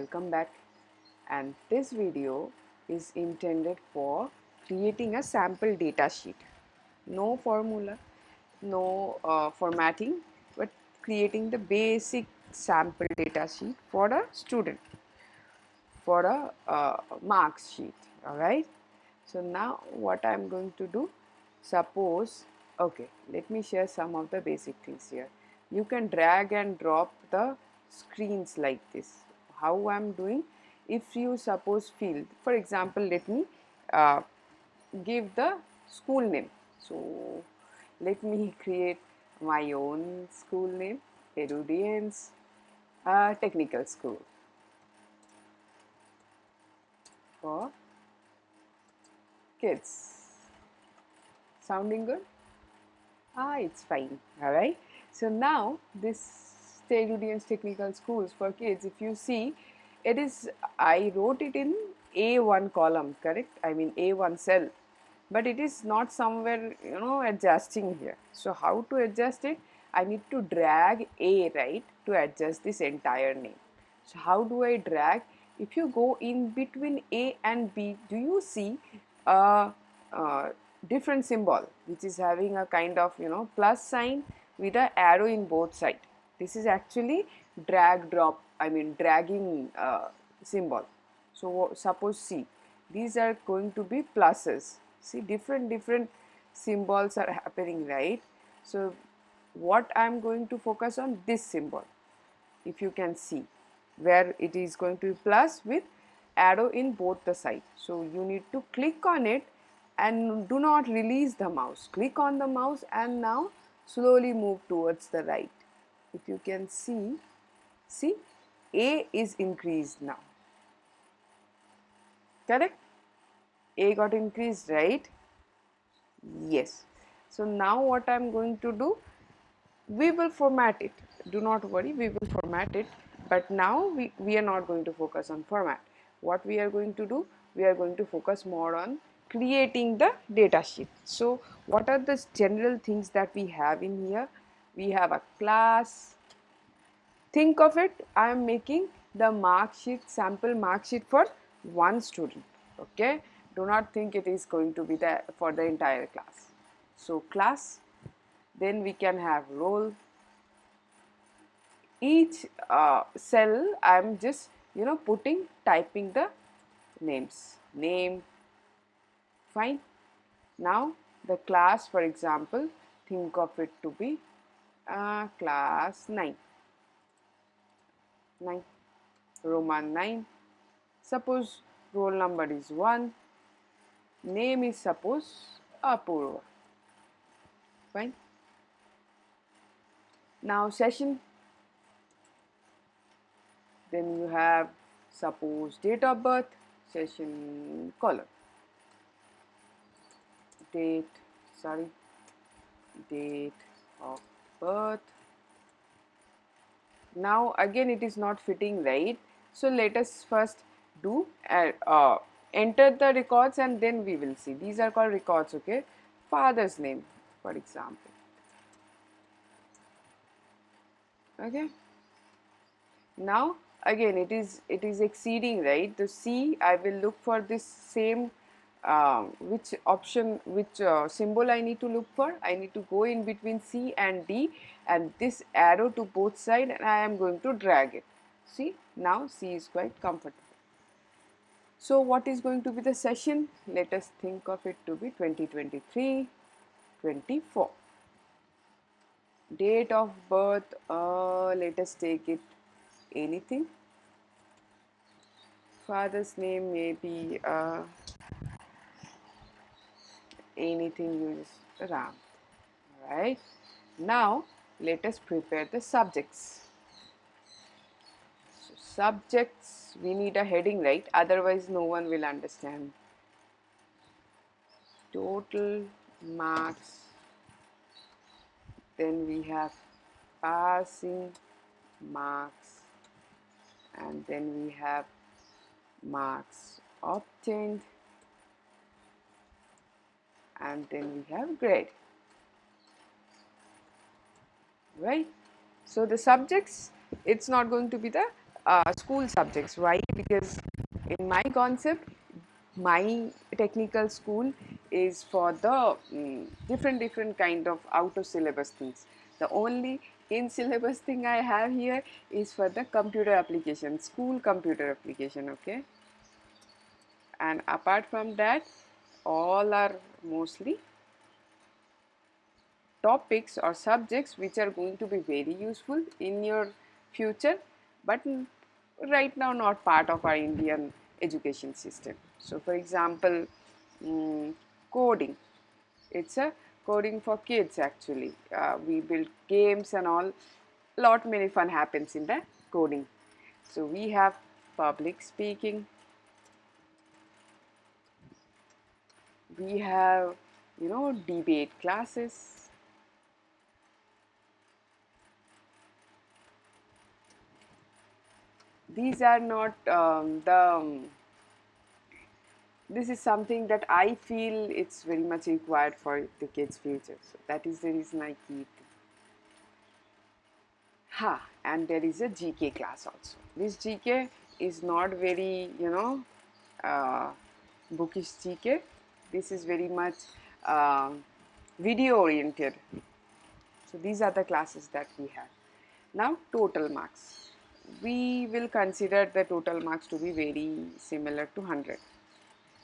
welcome back, and this video is intended for creating a sample data sheet. No formula, no formatting, but creating the basic sample data sheet for a student, for a marks sheet. Alright. So now what I am going to do, suppose, okay, let me share some of the basic things here. You can drag and drop the screens like this. How I am doing, if you suppose field, for example, let me uh, give the school name. So let me create my own school name, Erudiens Technical School for kids. Sounding good? It's fine. Alright. So now this Erudiens Technical Schools for kids, if you see, it is, I wrote it in A1 column, correct? I mean A1 cell, but it is not somewhere, adjusting here. So how to adjust it? I need to drag A, right, to adjust this entire name. So how do I drag? If you go in between A and B, do you see a, different symbol which is having a kind of plus sign with an arrow in both sides? This is actually drag drop, I mean dragging symbol. So suppose see, these are going to be pluses. See, different symbols are happening, right? So what I am going to focus on, this symbol, if you can see, where it is going to be plus with arrow in both the sides. So you need to click on it and do not release the mouse. Click on the mouse and now slowly move towards the right. If you can see, A is increased now. Correct? A got increased, right? Yes. So now what I am going to do, we will format it. Do not worry, we will format it. But now we are not going to focus on format. What we are going to do, we are going to focus more on creating the data sheet. So what are the general things that we have in here? We have a class. Think of it, I am making the mark sheet, sample mark sheet for one student. Okay, do not think it is going to be there for the entire class. So class, then we can have roll. Each cell I am just typing the names, name. Fine. Now the class, for example, think of it to be class 9, Roman 9. Suppose roll number is 1, name is suppose Apurva. Fine. Now session, then you have suppose date of birth, session column, date of birth. Now again it is not fitting, right? So let us first do enter the records and then we will see. These are called records, okay? Father's name, for example. Okay. Now again it is exceeding, right? The C, I will look for this same which option, which symbol I need to look for. I need to go in between C and D and this arrow to both sides, and I am going to drag it. See, now C is quite comfortable. So what is going to be the session? Let us think of it to be 2023-24. Date of birth, let us take it anything. Father's name may be anything, use Ram. Alright. Now let us prepare the subjects. So subjects, we need a heading, right? Otherwise no one will understand. Total marks. Then we have passing marks, and then we have marks obtained, and then we have grade, right? So the subjects, it's not going to be the school subjects. Why? Because in my concept, my technical school is for the different kind of out of syllabus things. The only in syllabus thing I have here is for the computer application, school computer application. Okay, and apart from that, all are mostly topics or subjects which are going to be very useful in your future, but right now not part of our Indian education system. So for example, coding, it's a coding for kids actually. We build games and all, lot many fun happens in the coding. So we have public speaking, we have, debate classes. These are not this is something that I feel it's very much required for the kids' future. So that is the reason I keep. And there is a GK class also. This GK is not very, uh, bookish GK. This is very much video oriented. So these are the classes that we have. Now total marks. We will consider the total marks to be very similar to 100.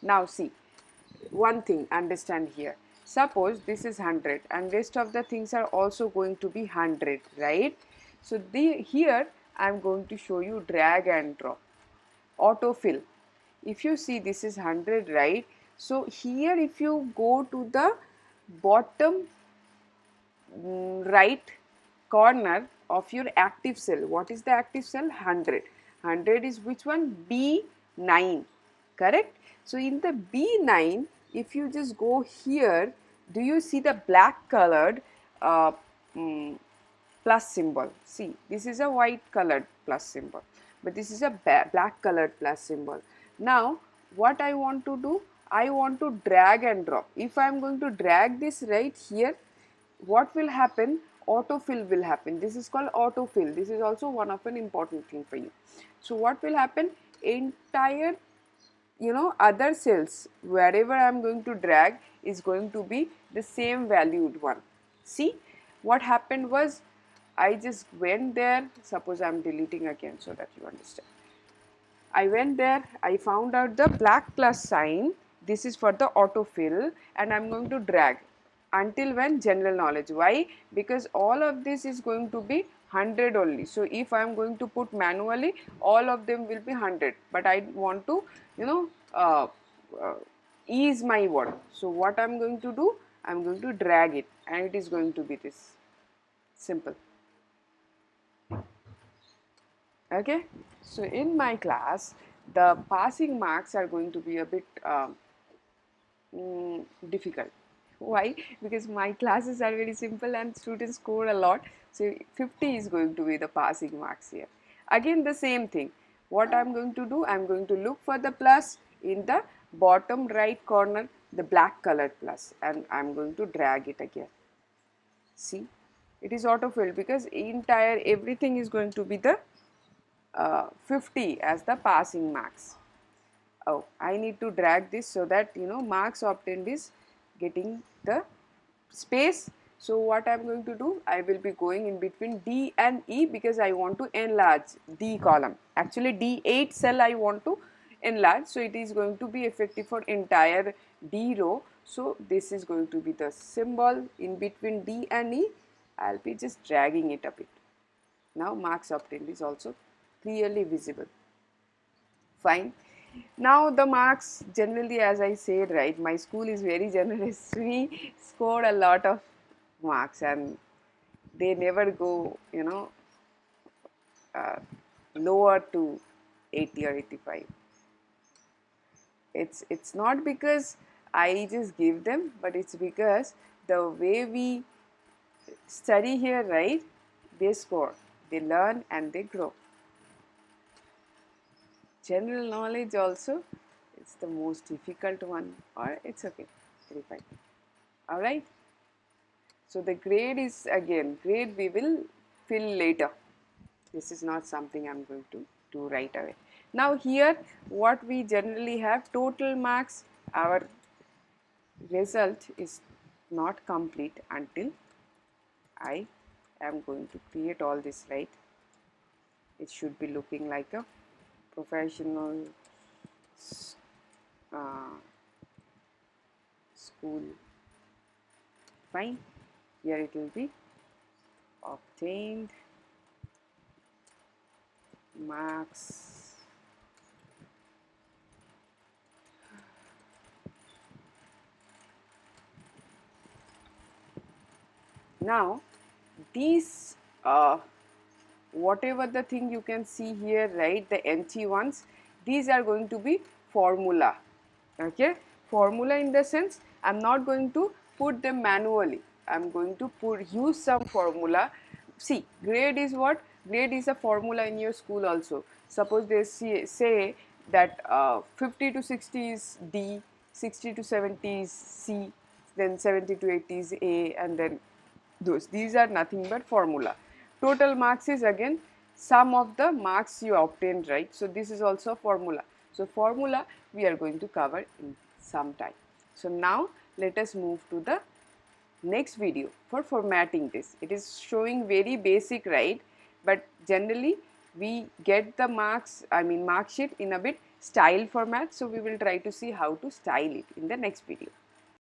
Now see, one thing understand here. Suppose this is 100 and rest of the things are also going to be 100, right? So here I am going to show you drag and drop, autofill. If you see this is 100, right? So here if you go to the bottom right corner of your active cell, what is the active cell? 100. 100 is which one? B9, correct? So in the B9, if you just go here, do you see the black colored uh, mm, plus symbol? See, this is a white colored plus symbol, but this is a black colored plus symbol. Now what I want to do, I want to drag and drop. If I am going to drag this right here, what will happen? Autofill will happen. This is called autofill. This is also one of an important thing for you. So what will happen? Entire other cells wherever I am going to drag is going to be the same valued one. See, what happened was I just went there. Suppose I am deleting again so that you understand. I went there, I found out the black plus sign. This is for the autofill and I'm going to drag until when? General knowledge. Why? Because all of this is going to be 100 only. So if I am going to put manually, all of them will be 100. But I want to, ease my work. So what I am going to do? I am going to drag it and it is going to be this. Simple. Okay, so in my class the passing marks are going to be a bit difficult. Why? Because my classes are very simple and students score a lot, so 50 is going to be the passing marks here. Again the same thing, what I am going to do, I am going to look for the plus in the bottom right corner, the black colored plus, and I am going to drag it again. See, it is autofilled because entire everything is going to be the 50 as the passing marks. Oh, I need to drag this so that marks obtained is getting the space. So what I am going to do, I will be going in between D and E because I want to enlarge D column. Actually D8 cell I want to enlarge, so it is going to be effective for entire D row. So this is going to be the symbol in between D and E. I will be just dragging it a bit. Now marks obtained is also clearly visible. Fine. Now the marks generally, as I said, right, my school is very generous. We scored a lot of marks and they never go, uh, lower to 80 or 85. It's not because I just give them, but it's because the way we study here, right, they score, they learn and they grow. General knowledge also, it's the most difficult one, or it's okay, very fine. All right. So the grade is, again, grade we will fill later. This is not something I'm going to do right away. Now here what we generally have, total marks, our result is not complete until I am going to create all this, right. It should be looking like a professional uh, school. Fine. Here it will be obtained marks. Now these whatever the thing you can see here, right, the empty ones, these are going to be formula. Okay, formula in the sense I'm not going to put them manually, I'm going to use some formula. See, grade is what? Grade is a formula in your school also. Suppose they say that 50 to 60 is D, 60 to 70 is C, then 70 to 80 is A, and then these are nothing but formula. Total marks is again sum of the marks you obtained, right. So this is also a formula. So formula we are going to cover in some time. So now let us move to the next video for formatting this. It is showing very basic, right, but generally we get the marks, I mean mark sheet in a bit style format. So we will try to see how to style it in the next video.